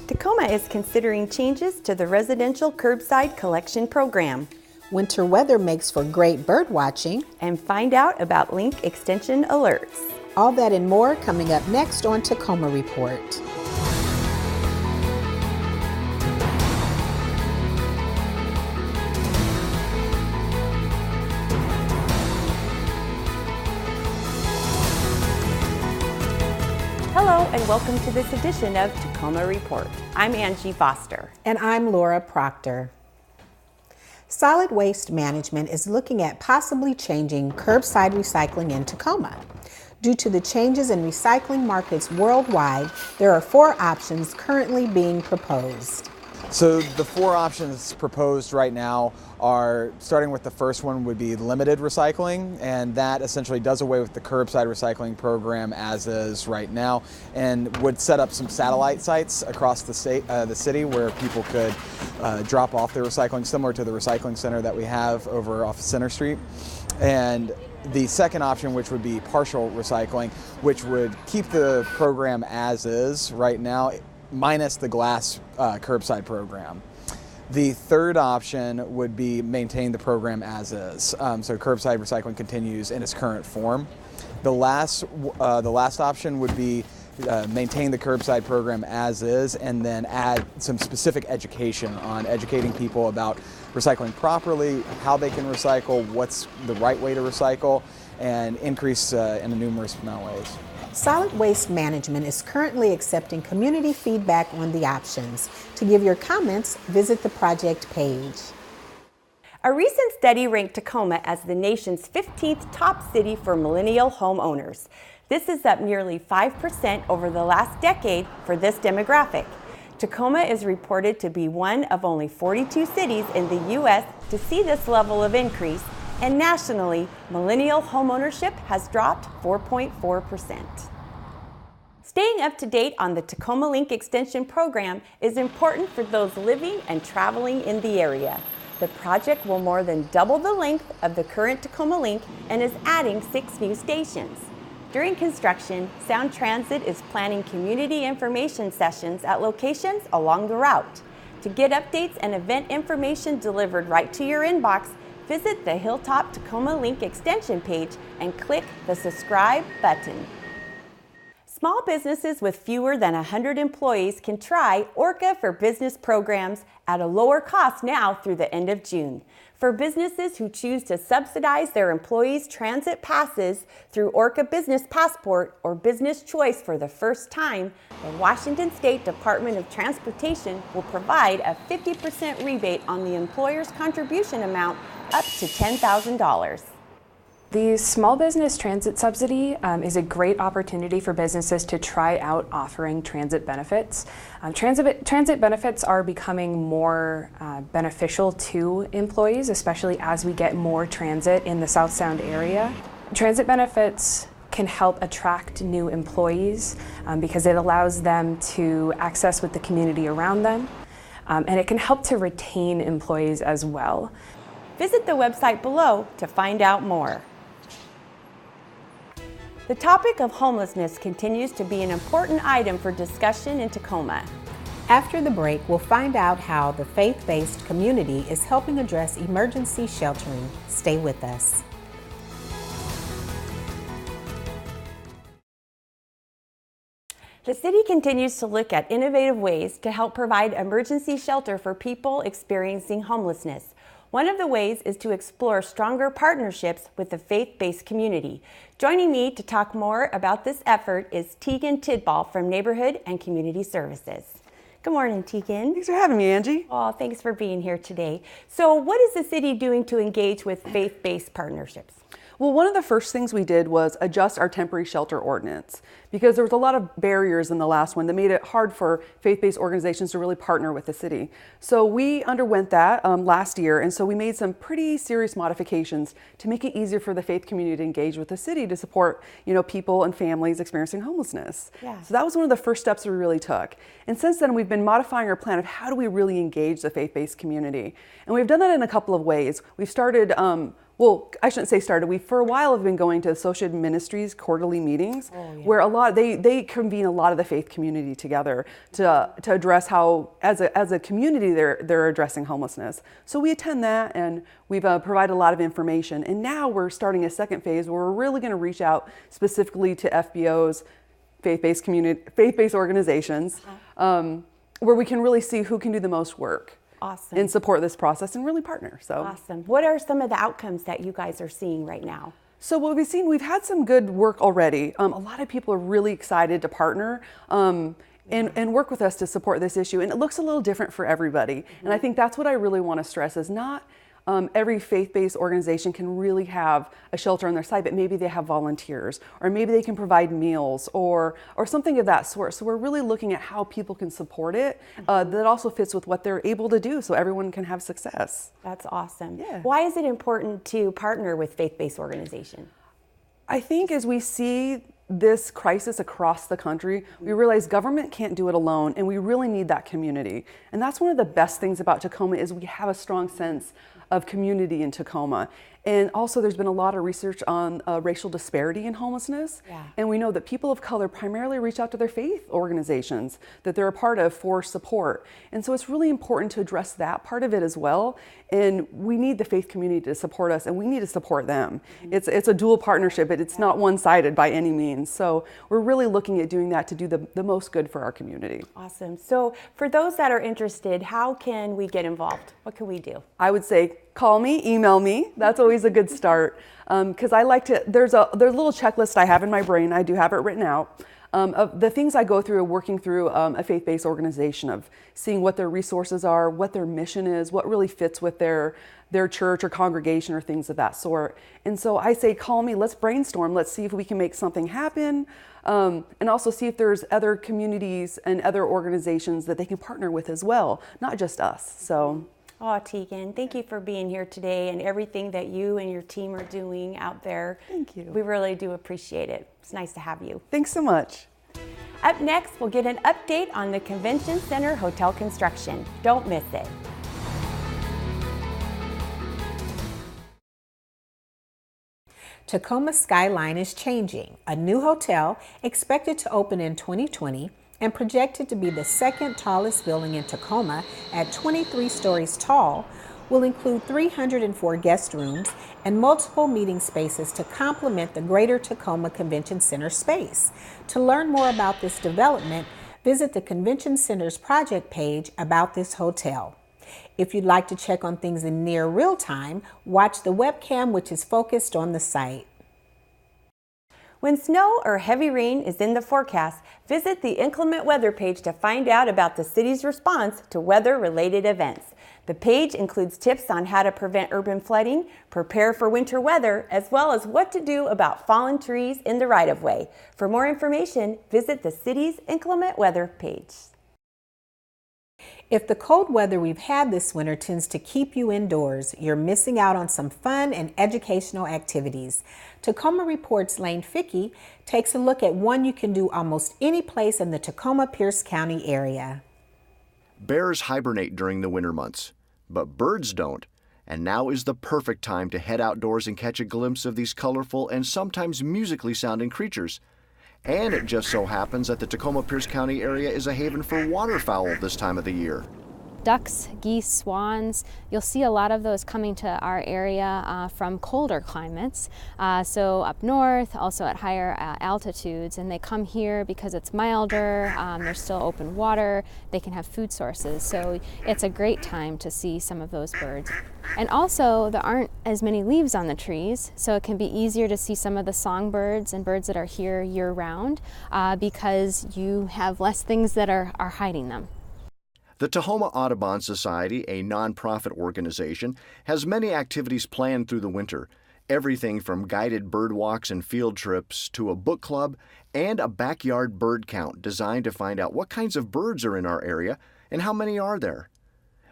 Tacoma is considering changes to the residential curbside collection program. Winter weather makes for great bird watching. And find out about link extension alerts. All that and more coming up next on Tacoma Report. Hello and welcome to this edition of Tacoma Report. I'm Angie Foster. And I'm Laura Proctor. Solid Waste Management is looking at possibly changing curbside recycling in Tacoma. Due to the changes in recycling markets worldwide, there are 4 options currently being proposed. So the 4 options proposed right now are, starting with the first one, would be limited recycling, and that essentially does away with the curbside recycling program as is right now, and would set up some satellite sites across the city where people could drop off their recycling, similar to the recycling center that we have over off Center Street. And the second option, which would be partial recycling, which would keep the program as is right now, minus the glass curbside program. The third option would be maintain the program as is. So curbside recycling continues in its current form. The last option would be maintain the curbside program as is, and then add some specific education on educating people about recycling properly, how they can recycle, what's the right way to recycle, and increase in a numerous amount of ways. Solid Waste Management is currently accepting community feedback on the options. To give your comments, visit the project page. A recent study ranked Tacoma as the nation's 15th top city for millennial homeowners. This is up nearly 5% over the last decade for this demographic. Tacoma is reported to be one of only 42 cities in the U.S. to see this level of increase, and nationally, millennial homeownership has dropped 4.4%. Staying up to date on the Tacoma Link Extension program is important for those living and traveling in the area. The project will more than double the length of the current Tacoma Link and is adding 6 new stations. During construction, Sound Transit is planning community information sessions at locations along the route. To get updates and event information delivered right to your inbox, visit the Hilltop Tacoma Link Extension page and click the subscribe button. Small businesses with fewer than 100 employees can try Orca for Business programs at a lower cost now through the end of June. For businesses who choose to subsidize their employees' transit passes through Orca Business Passport or Business Choice for the first time, the Washington State Department of Transportation will provide a 50% rebate on the employer's contribution amount up to $10,000. The Small Business Transit Subsidy is a great opportunity for businesses to try out offering transit benefits. Transit benefits are becoming more beneficial to employees, especially as we get more transit in the South Sound area. Transit benefits can help attract new employees because it allows them to access with the community around them, and it can help to retain employees as well. Visit the website below to find out more. The topic of homelessness continues to be an important item for discussion in Tacoma. After the break, we'll find out how the faith-based community is helping address emergency sheltering. Stay with us. The city continues to look at innovative ways to help provide emergency shelter for people experiencing homelessness. One of the ways is to explore stronger partnerships with the faith-based community. Joining me to talk more about this effort is Tegan Tidball from Neighborhood and Community Services. Good morning, Tegan. Thanks for having me, Angie. Oh, thanks for being here today. So what is the city doing to engage with faith-based partnerships? Well, one of the first things we did was adjust our temporary shelter ordinance because there was a lot of barriers in the last one that made it hard for faith-based organizations to really partner with the city. So we underwent that last year, and so we made some pretty serious modifications to make it easier for the faith community to engage with the city to support, people and families experiencing homelessness. Yeah. So that was one of the first steps we really took. And since then, we've been modifying our plan of how do we really engage the faith-based community. And we've done that in a couple of ways. We've started well, I shouldn't say started. We for a while have been going to Associated Ministries quarterly meetings, where they convene a lot of the faith community together to address how, as a community, they're addressing homelessness. So we attend that, and we've provided a lot of information. And now we're starting a second phase where we're really going to reach out specifically to FBOs, faith-based organizations, where we can really see who can do the most work. Awesome. And support this process and really partner. So awesome. What are some of the outcomes that you guys are seeing right now? So what we've seen, we've had some good work already. A lot of people are really excited to partner and work with us to support this issue. And it looks a little different for everybody. And I think that's what I really want to stress is not every faith-based organization can really have a shelter on their site, but maybe they have volunteers, or maybe they can provide meals or something of that sort. So we're really looking at how people can support it that also fits with what they're able to do so everyone can have success. That's awesome. Yeah. Why is it important to partner with faith-based organizations? I think as we see this crisis across the country, we realize government can't do it alone, and we really need that community. And that's one of the best things about Tacoma is we have a strong sense of community in Tacoma. And also there's been a lot of research on racial disparity in homelessness. Yeah. And we know that people of color primarily reach out to their faith organizations that they're a part of for support. And so it's really important to address that part of it as well. And we need the faith community to support us, and we need to support them. It's a dual partnership, but it's not one-sided by any means. So we're really looking at doing that to do the most good for our community. Awesome. So for those that are interested, how can we get involved? What can we do? I would say call me, email me. That's always a good start. Because I like to, there's a little checklist I have in my brain. I do have it written out. Of the things I go through working through a faith-based organization, of seeing what their resources are, what their mission is, what really fits with their church or congregation or things of that sort. And so I say, call me, let's brainstorm, let's see if we can make something happen, and also see if there's other communities and other organizations that they can partner with as well, not just us. So. Oh, Tegan, thank you for being here today and everything that you and your team are doing out there. Thank you. We really do appreciate it. It's nice to have you. Thanks so much. Up next, we'll get an update on the Convention Center hotel construction. Don't miss it. Tacoma skyline is changing. A new hotel expected to open in 2020 and projected to be the second tallest building in Tacoma at 23 stories tall, will include 304 guest rooms and multiple meeting spaces to complement the Greater Tacoma Convention Center space. To learn more about this development, visit the Convention Center's project page about this hotel. If you'd like to check on things in near real time, watch the webcam, which is focused on the site. When snow or heavy rain is in the forecast, visit the inclement weather page to find out about the city's response to weather-related events. The page includes tips on how to prevent urban flooding, prepare for winter weather, as well as what to do about fallen trees in the right-of-way. For more information, visit the city's inclement weather page. If the cold weather we've had this winter tends to keep you indoors, you're missing out on some fun and educational activities. Tacoma Report's Lane Fickey takes a look at one you can do almost any place in the Tacoma-Pierce County area. Bears hibernate during the winter months, but birds don't. And now is the perfect time to head outdoors and catch a glimpse of these colorful and sometimes musically sounding creatures. And it just so happens that the Tacoma-Pierce County area is a haven for waterfowl this time of the year. Ducks, geese, swans, you'll see a lot of those coming to our area from colder climates. So up north, also at higher altitudes, and they come here because it's milder, there's still open water, they can have food sources. So it's a great time to see some of those birds. And also, there aren't as many leaves on the trees, so it can be easier to see some of the songbirds and birds that are here year-round because you have less things that are hiding them. The Tahoma Audubon Society, a nonprofit organization, has many activities planned through the winter. Everything from guided bird walks and field trips to a book club and a backyard bird count designed to find out what kinds of birds are in our area and how many are there.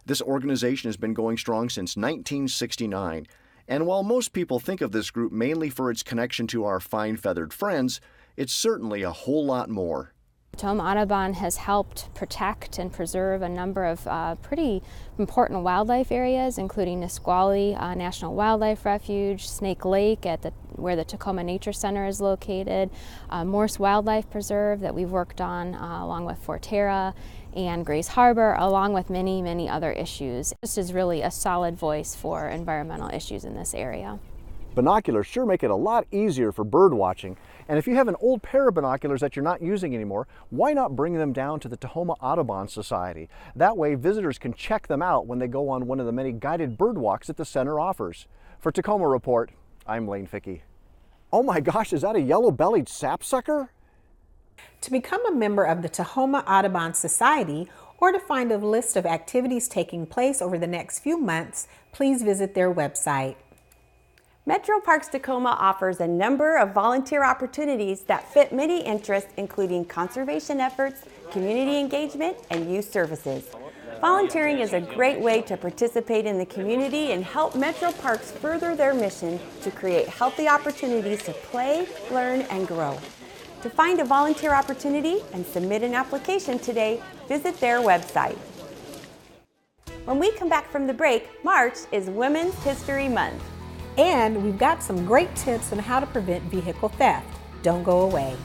This organization has been going strong since 1969, and while most people think of this group mainly for its connection to our fine-feathered friends, it's certainly a whole lot more. Tacoma Audubon has helped protect and preserve a number of pretty important wildlife areas, including Nisqually National Wildlife Refuge, Snake Lake where the Tacoma Nature Center is located, Morse Wildlife Preserve that we've worked on along with Forterra, and Grace Harbor, along with many, many other issues. This is really a solid voice for environmental issues in this area. Binoculars sure make it a lot easier for bird watching, and if you have an old pair of binoculars that you're not using anymore, why not bring them down to the Tacoma Audubon Society? That way visitors can check them out when they go on one of the many guided bird walks that the center offers. For Tacoma Report, I'm Lane Fickey. Oh my gosh, is that a yellow-bellied sapsucker? To become a member of the Tacoma Audubon Society or to find a list of activities taking place over the next few months, please visit their website. Metro Parks Tacoma offers a number of volunteer opportunities that fit many interests, including conservation efforts, community engagement, and youth services. Volunteering is a great way to participate in the community and help Metro Parks further their mission to create healthy opportunities to play, learn, and grow. To find a volunteer opportunity and submit an application today, visit their website. When we come back from the break, March is Women's History Month. And we've got some great tips on how to prevent vehicle theft. Don't go away.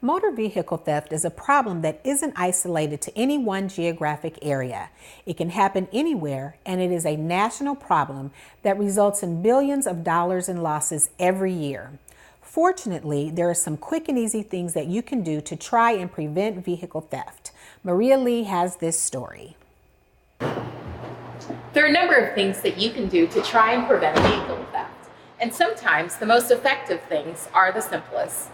Motor vehicle theft is a problem that isn't isolated to any one geographic area. It can happen anywhere, and it is a national problem that results in billions of dollars in losses every year. Fortunately, there are some quick and easy things that you can do to try and prevent vehicle theft. Maria Lee has this story. There are a number of things that you can do to try and prevent vehicle theft, and sometimes the most effective things are the simplest.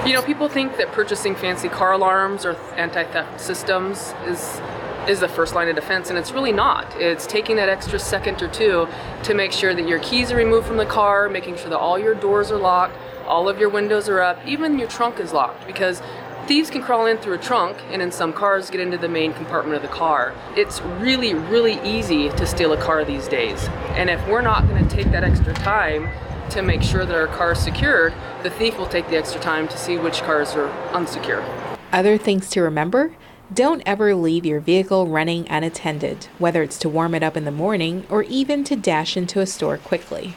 You know, people think that purchasing fancy car alarms or anti-theft systems is the first line of defense, and it's really not. It's taking that extra second or two to make sure that your keys are removed from the car, making sure that all your doors are locked, all of your windows are up, even your trunk is locked, because thieves can crawl in through a trunk and in some cars get into the main compartment of the car. It's really, really easy to steal a car these days. And if we're not going to take that extra time to make sure that our car is secured, the thief will take the extra time to see which cars are unsecure. Other things to remember: don't ever leave your vehicle running unattended, whether it's to warm it up in the morning or even to dash into a store quickly.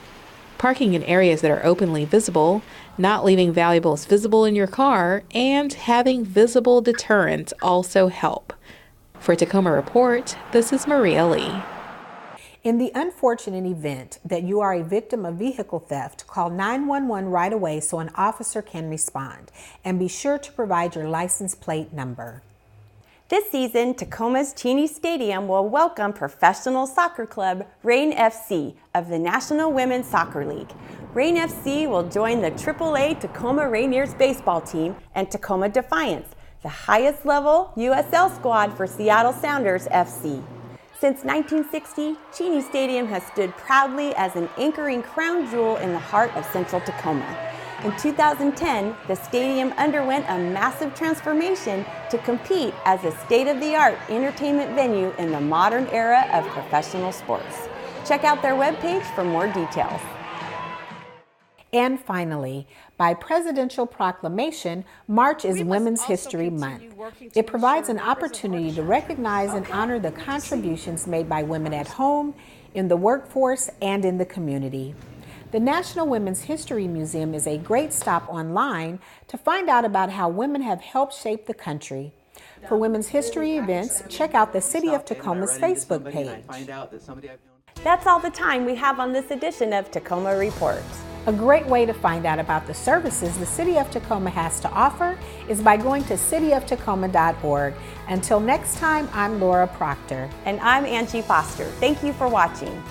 Parking in areas that are openly visible, not leaving valuables visible in your car, and having visible deterrents also help. For Tacoma Report, this is Maria Lee. In the unfortunate event that you are a victim of vehicle theft, call 911 right away so an officer can respond. And be sure to provide your license plate number. This season, Tacoma's Cheney Stadium will welcome professional soccer club Reign FC of the National Women's Soccer League. Reign FC will join the AAA Tacoma Rainiers baseball team and Tacoma Defiance, the highest level USL squad for Seattle Sounders FC. Since 1960, Cheney Stadium has stood proudly as an anchoring crown jewel in the heart of central Tacoma. In 2010, the stadium underwent a massive transformation to compete as a state-of-the-art entertainment venue in the modern era of professional sports. Check out their webpage for more details. And finally, by presidential proclamation, March is Women's History Month. It provides an opportunity to recognize and honor the contributions made by women at home, in the workforce, and in the community. The National Women's History Museum is a great stop online to find out about how women have helped shape the country. For women's history events, check out the City of Tacoma's Facebook page. That's all the time we have on this edition of Tacoma Reports. A great way to find out about the services the City of Tacoma has to offer is by going to cityoftacoma.org. Until next time, I'm Laura Proctor. And I'm Angie Foster. Thank you for watching.